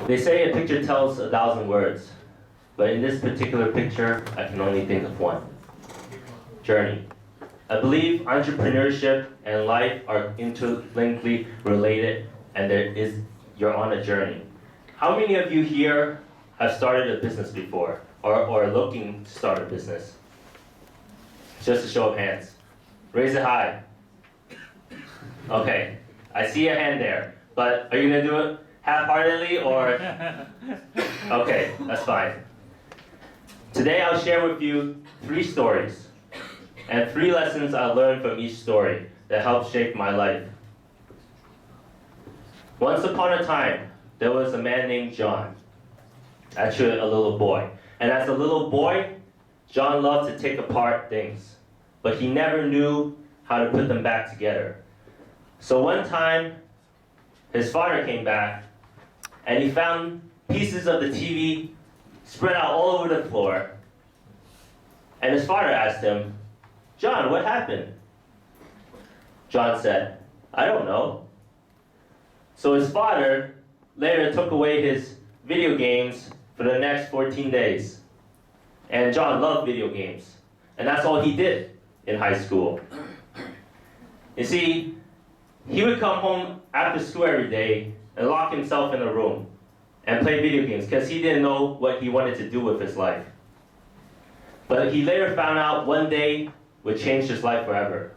They say a picture tells 1,000 words, but in this particular picture, I can only think of one. Journey. I believe entrepreneurship and life are interlinkedly related, and you're on a journey. How many of you here have started a business before, or are looking to start a business? Just a show of hands. Raise it high. Okay, I see a hand there, but are you gonna do it half-heartedly or? Okay, that's fine. Today I'll share with you 3 stories and 3 lessons I learned from each story that helped shape my life. Once upon a time, there was a man named John, actually a little boy. And as a little boy, John loved to take apart things, but he never knew how to put them back together. So one time, his father came back, and he found pieces of the TV spread out all over the floor. And his father asked him, "John, what happened?" John said, "I don't know." So his father later took away his video games for the next 14 days. And John loved video games. And that's all he did in high school. You see, he would come home after school every day and lock himself in a room and play video games because he didn't know what he wanted to do with his life. But he later found out one day would change his life forever.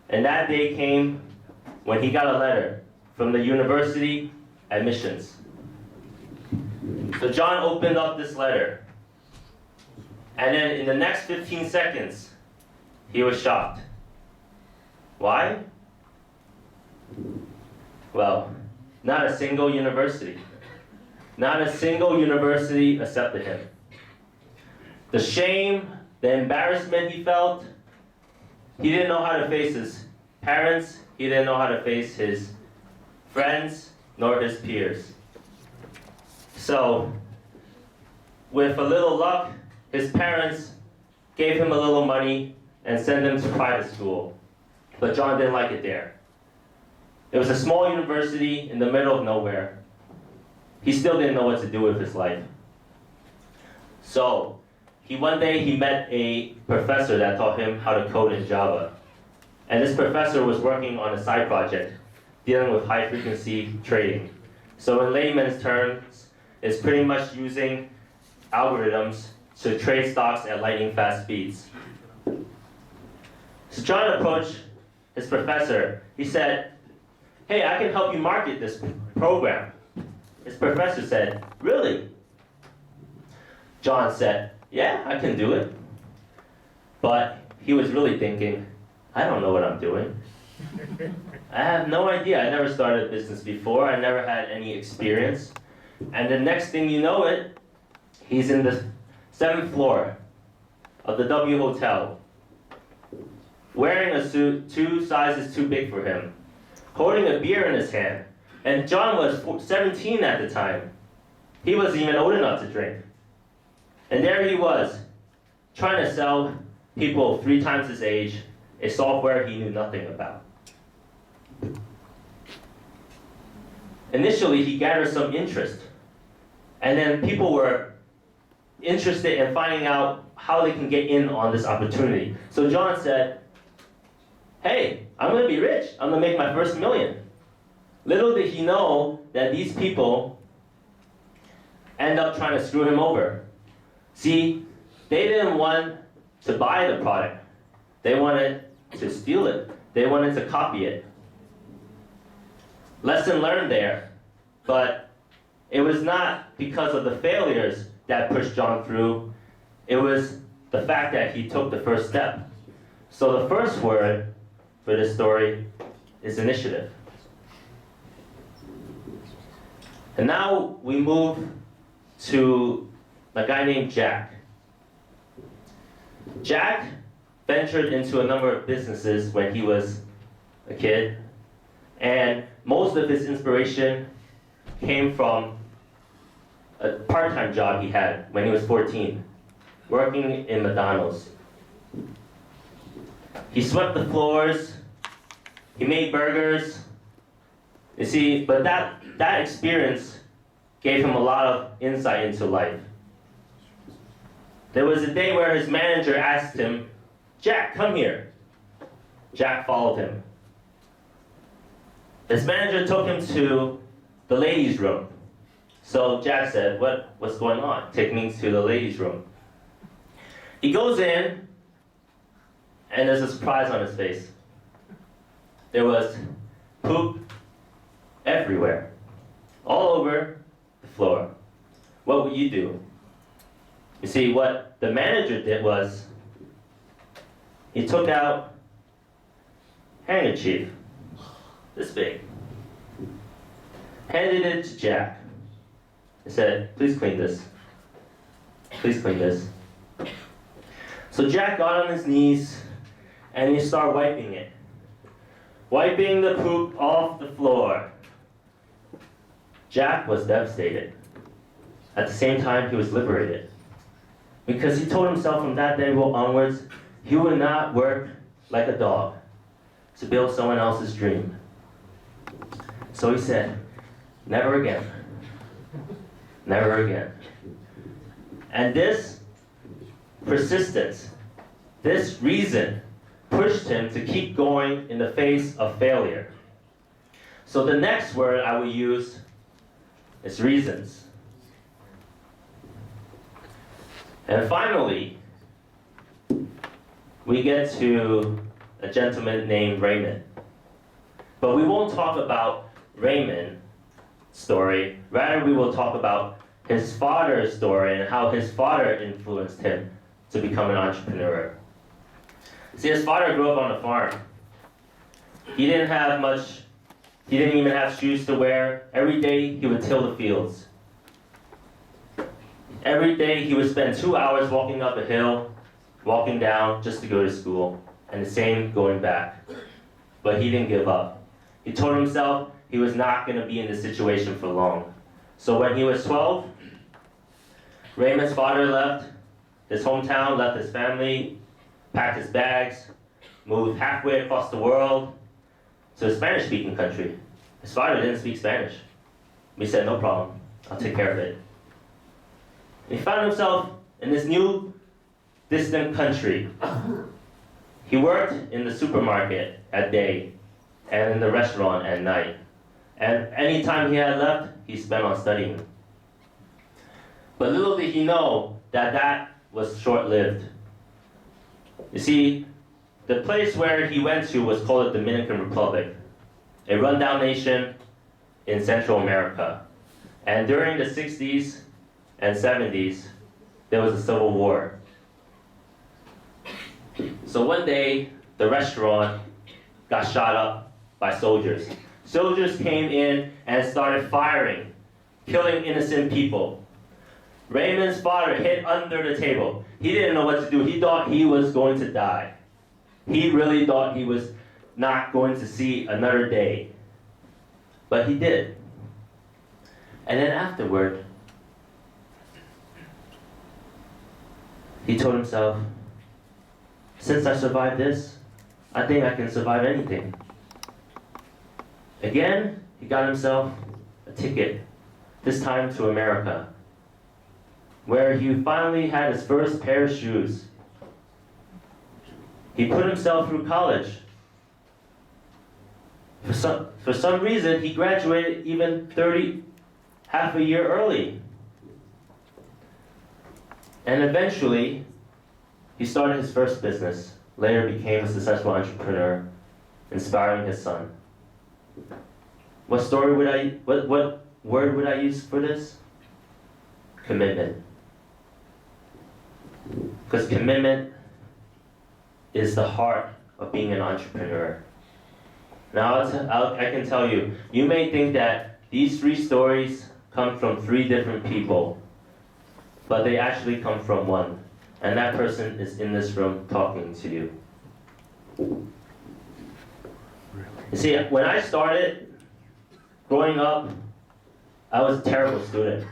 And that day came when he got a letter from the university admissions. So John opened up this letter. And then in the next 15 seconds, he was shocked. Why? Well, not a single university. Not a single university accepted him. The shame, the embarrassment he felt, he didn't know how to face his parents, he didn't know how to face his friends, nor his peers. So, with a little luck, his parents gave him a little money and sent him to private school. But John didn't like it there. It was a small university in the middle of nowhere. He still didn't know what to do with his life. So, one day he met a professor that taught him how to code in Java. And this professor was working on a side project dealing with high-frequency trading. So in layman's terms, it's pretty much using algorithms to trade stocks at lightning-fast speeds. So John approached his professor. He said, "Hey, I can help you market this program." His professor said, "Really?" John said, "Yeah, I can do it." But he was really thinking, "I don't know what I'm doing. I have no idea. I never started a business before. I never had any experience." And the next thing you know it, he's in the 7th floor of the W Hotel, wearing a suit 2 sizes too big for him, holding a beer in his hand. And John was 17 at the time. He wasn't even old enough to drink. And there he was, trying to sell people 3 times his age a software he knew nothing about. Initially, he gathered some interest. And then people were interested in finding out how they can get in on this opportunity. So John said, "Hey, I'm going to be rich. I'm going to make my first $1,000,000. Little did he know that these people end up trying to screw him over. See, they didn't want to buy the product. They wanted to steal it. They wanted to copy it. Lesson learned there. But it was not because of the failures that pushed John through. It was the fact that he took the first step. So the first word for this story is initiative. And now we move to a guy named Jack. Jack ventured into a number of businesses when he was a kid, and most of his inspiration came from a part-time job he had when he was 14, working in McDonald's. He swept the floors, he made burgers. You see, but that experience gave him a lot of insight into life. There was a day where his manager asked him, "Jack, come here." Jack followed him. His manager took him to the ladies' room. So Jack said, what's going on? Take me to the ladies' room. He goes in, and there's a surprise on his face. There was poop everywhere, all over the floor. What would you do? You see, what the manager did was, he took out handkerchief, this big, handed it to Jack. He said, "Please clean this. Please clean this." So Jack got on his knees and he started wiping it. Wiping the poop off the floor. Jack was devastated. At the same time, he was liberated. Because he told himself from that day onwards, he would not work like a dog to build someone else's dream. So he said, "Never again. Never again." And this persistence, this reason, pushed him to keep going in the face of failure. So the next word I will use is reasons. And finally, we get to a gentleman named Raymond. But we won't talk about Raymond's story. Rather, we will talk about his father's story and how his father influenced him to become an entrepreneur. See, his father grew up on a farm. He didn't have much, he didn't even have shoes to wear. Every day he would till the fields. Every day he would spend 2 hours walking up a hill, walking down just to go to school, and the same going back. But he didn't give up. He told himself he was not going to be in this situation for long. So when he was 12, Raymond's father left his hometown, left his family, packed his bags, moved halfway across the world to a Spanish-speaking country. His father didn't speak Spanish. He said, "No problem, I'll take care of it." And he found himself in this new, distant country. He worked in the supermarket at day and in the restaurant at night. And any time he had left, he spent on studying. But little did he know that that was short-lived. You see, the place where he went to was called the Dominican Republic, a rundown nation in Central America. And during the 60s and 70s, there was a civil war. So one day, the restaurant got shot up by soldiers. Soldiers came in and started firing, killing innocent people. Raymond's father hid under the table. He didn't know what to do. He thought he was going to die. He really thought he was not going to see another day. But he did. And then afterward, he told himself, "Since I survived this, I think I can survive anything." Again, he got himself a ticket, this time to America, where he finally had his first pair of shoes. He put himself through college. For some reason, he graduated even half a year early. And eventually, he started his first business, later became a successful entrepreneur, inspiring his son. What word would I use for this? Commitment. Because commitment is the heart of being an entrepreneur. Now, I can tell you, you may think that these 3 stories come from 3 different people, but they actually come from one. And that person is in this room talking to you. You see, when I started growing up, I was a terrible student.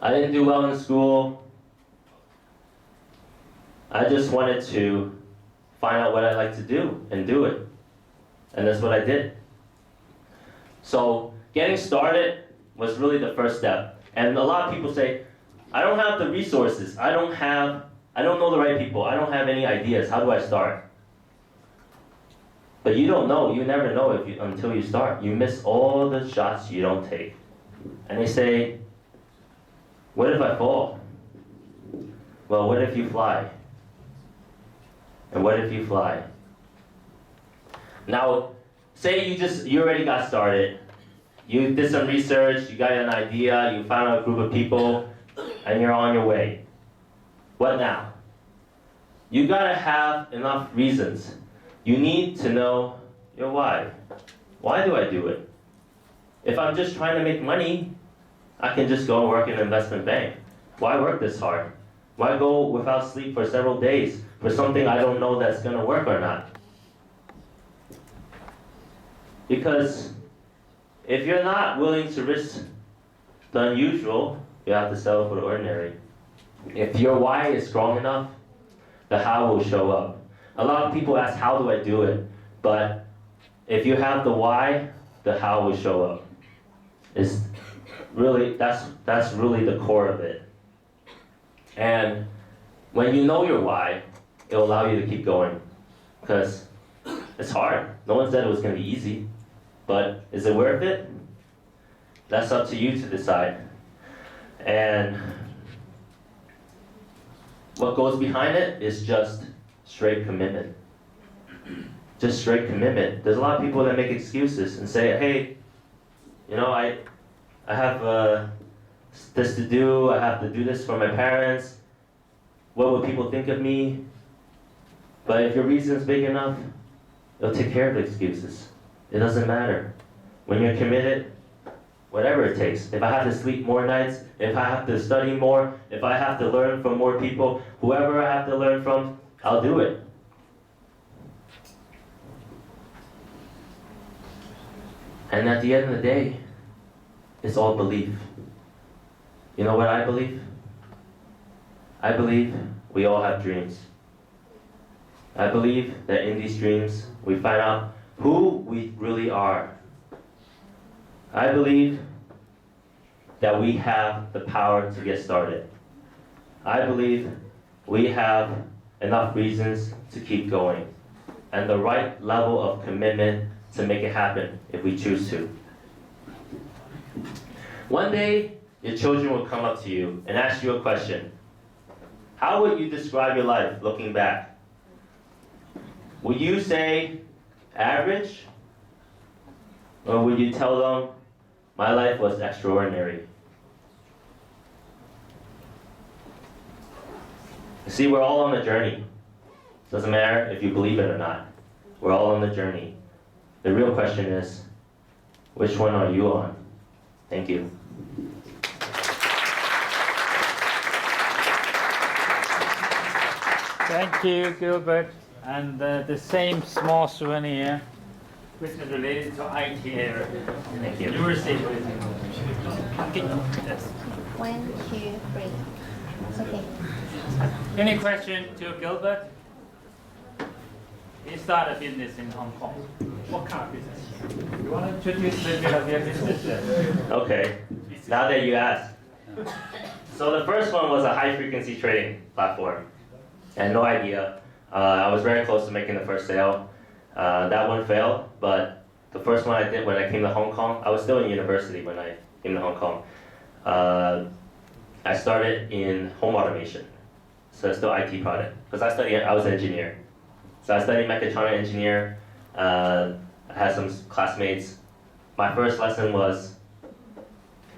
I didn't do well in school. I just wanted to find out what I like to do and do it. And that's what I did. So getting started was really the first step. And a lot of people say, I don't have the resources. I don't know the right people. I don't have any ideas. How do I start? But you don't know. You never know until you start. You miss all the shots you don't take. And they say, what if I fall? Well, what if you fly? And what if you fly? Now, say you already got started. You did some research, you got an idea, you found a group of people, and you're on your way. What now? You gotta have enough reasons. You need to know your why. Why do I do it? If I'm just trying to make money, I can just go and work in an investment bank. Why work this hard? Why go without sleep for several days for something I don't know that's gonna work or not? Because if you're not willing to risk the unusual, you have to settle for the ordinary. If your why is strong enough, the how will show up. A lot of people ask, how do I do it? But if you have the why, the how will show up. It's really, that's really the core of it. And when you know your why, it'll allow you to keep going. Because it's hard. No one said it was going to be easy. But is it worth it? That's up to you to decide. And what goes behind it is just straight commitment. Just straight commitment. There's a lot of people that make excuses and say, hey, I have this to do, I have to do this for my parents. What would people think of me? But if your reason's big enough, it'll take care of the excuses. It doesn't matter. When you're committed, whatever it takes. If I have to sleep more nights, if I have to study more, if I have to learn from more people, whoever I have to learn from, I'll do it. And at the end of the day, it's all belief. You know what I believe? I believe we all have dreams. I believe that in these dreams, we find out who we really are. I believe that we have the power to get started. I believe we have enough reasons to keep going and the right level of commitment to make it happen if we choose to. One day, your children will come up to you and ask you a question. How would you describe your life looking back? Would you say average? Or would you tell them, my life was extraordinary? See, we're all on a journey. Doesn't matter if you believe it or not. We're all on the journey. The real question is, which one are you on? Thank you. Thank you, Gilbert. And the same small souvenir, which is related to IT area. Thank you. University. Okay. Yes. 1, 2, 3. Okay. Any question to Gilbert? He started a business in Hong Kong. What kind of business? You want to introduce a little bit of your business then? Okay, now that you ask. So the first one was a high-frequency trading platform. I had no idea. I was very close to making the first sale. That one failed, but the first one I did when I came to Hong Kong, I was still in university when I came to Hong Kong. I started in home automation, so it's still IT product. Because I was an engineer. So I studied mechatronic engineer. I had some classmates. My first lesson was,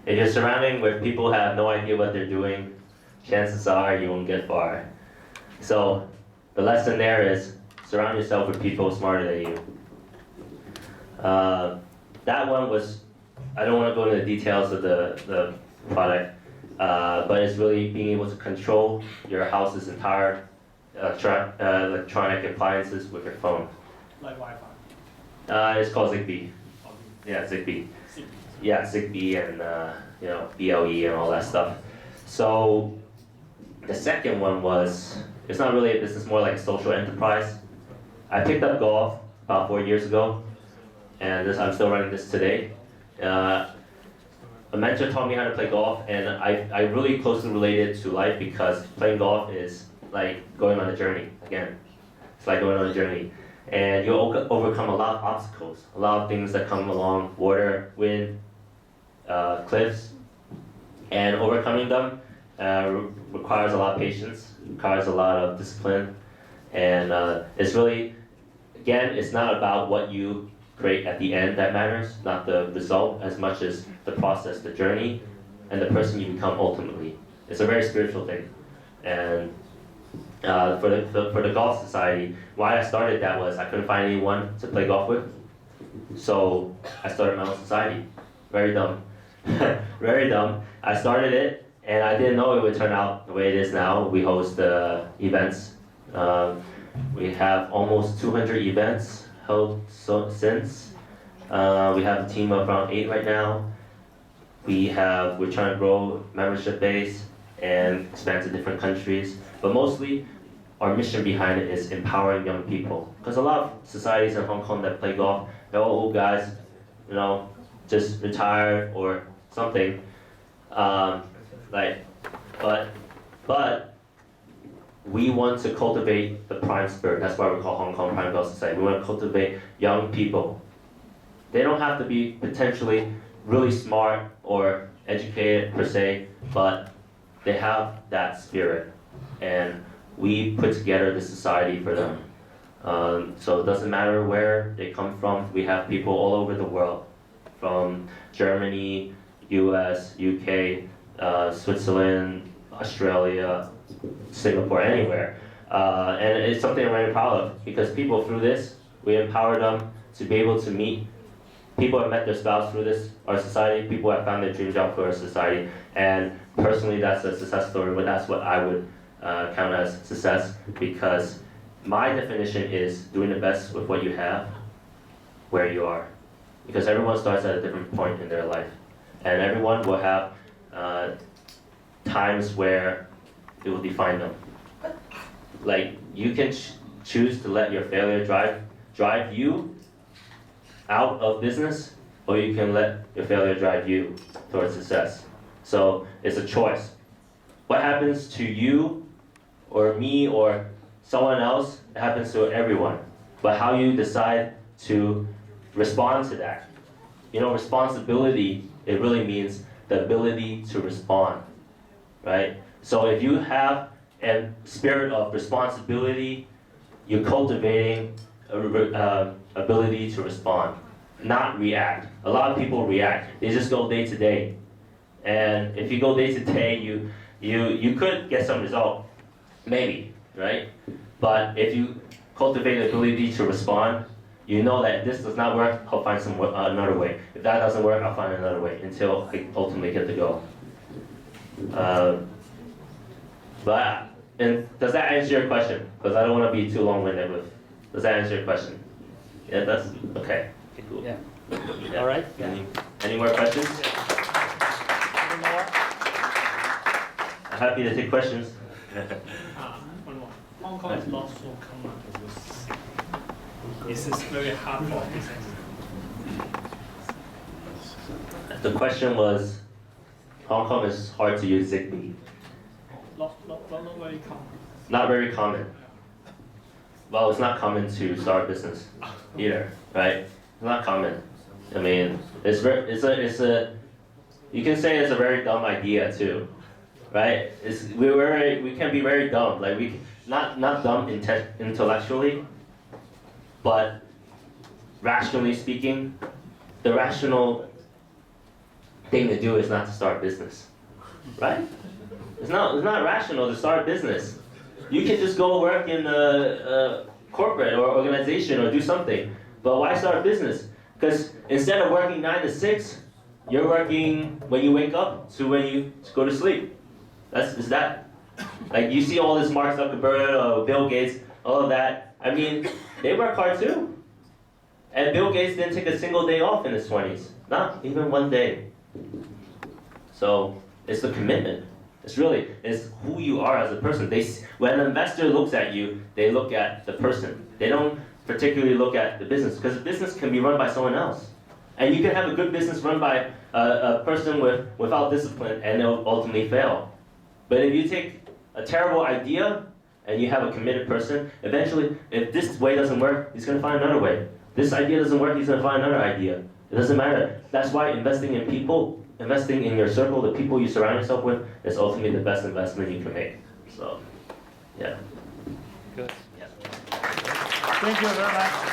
if you're surrounding with people who have no idea what they're doing, chances are you won't get far. So the lesson there is, surround yourself with people smarter than you. That one was, I don't want to go into the details of the product, but it's really being able to control your house's entire electronic appliances with your phone. Like Wi-Fi. It's called Zigbee. Yeah, Zigbee. Yeah, Zigbee and BLE and all that stuff. So the second one was, it's not really a business, more like a social enterprise. I picked up golf about 4 years ago, and I'm still running this today. a mentor taught me how to play golf, and I really closely related to life because playing golf is like going on a journey again. It's like going on a journey. And you'll overcome a lot of obstacles, a lot of things that come along, water, wind, cliffs, and overcoming them requires a lot of patience, requires a lot of discipline, and it's really, again, it's not about what you create at the end that matters, not the result as much as the process, the journey, and the person you become ultimately. It's a very spiritual thing. And for the golf society, why I started that was I couldn't find anyone to play golf with, so I started my own society. Very dumb, very dumb. I started it, and I didn't know it would turn out the way it is now. We host events. We have almost 200 events held since. We have a team of around 8 right now. We're trying to grow membership base and expand to different countries. But mostly, our mission behind it is empowering young people. Because a lot of societies in Hong Kong that play golf, they're all old guys, you know, just retired or something. But we want to cultivate the prime spirit. That's why we call Hong Kong Prime Golf Society. We want to cultivate young people. They don't have to be potentially really smart or educated per se, but they have that spirit. And we put together the society for them. So it doesn't matter where they come from. We have people all over the world, from Germany, US, UK, Switzerland, Australia, Singapore, anywhere. And it's something I'm very proud of, because people through this, we empower them to be able to meet. People have met their spouse through this, our society. People have found their dream job through our society. And personally, that's a success story, but that's what I would count as success, because my definition is doing the best with what you have, where you are. Because everyone starts at a different point in their life. And everyone will have times where it will define them. Like, you can choose to let your failure drive you out of business, or you can let your failure drive you towards success. So it's a choice. What happens to you or me or someone else, it happens to everyone. But how you decide to respond to that. You know, responsibility, it really means the ability to respond, right? So if you have a spirit of responsibility, you're cultivating ability to respond, not react. A lot of people react. They just go day to day. And if you go day to day, you could get some result, maybe, right? But if you cultivate the ability to respond, you know that if this does not work, I'll find another way. If that doesn't work, I'll find another way until I ultimately get the goal. And does that answer your question? Because I don't want to be too long-winded with. Does that answer your question? Yeah, that's okay. Cool. Yeah. Yeah. All right. Any more questions? Any more? I'm happy to take questions. One more. Hong Kong is not so common. This is very hard for business. The question was, Hong Kong is hard to use Zigbee. Not very common. Not very common. Well, it's not common to start a business either, right? It's not common. I mean, it's a you can say it's a very dumb idea too, right? We can be very dumb, like not dumb intellectually, but rationally speaking, the rational thing to do is not to start a business, right? It's not rational to start a business. You can just go work in a corporate or organization or do something, but why start a business? Because instead of working 9 to 6, you're working when you wake up to when you go to sleep. Like you see all this Mark Zuckerberg, Bill Gates, all of that. I mean, they work hard too. And Bill Gates didn't take a single day off in his 20s, not even one day. So it's the commitment. It's who you are as a person. When an investor looks at you, they look at the person. They don't particularly look at the business, because the business can be run by someone else. And you can have a good business run by a person without discipline, and they'll ultimately fail. But if you take a terrible idea and you have a committed person, eventually, if this way doesn't work, he's going to find another way. This idea doesn't work, he's going to find another idea. It doesn't matter. That's why investing in people, investing in your circle, the people you surround yourself with, is ultimately the best investment you can make. So, yeah. Good. Yeah. Thank you very much.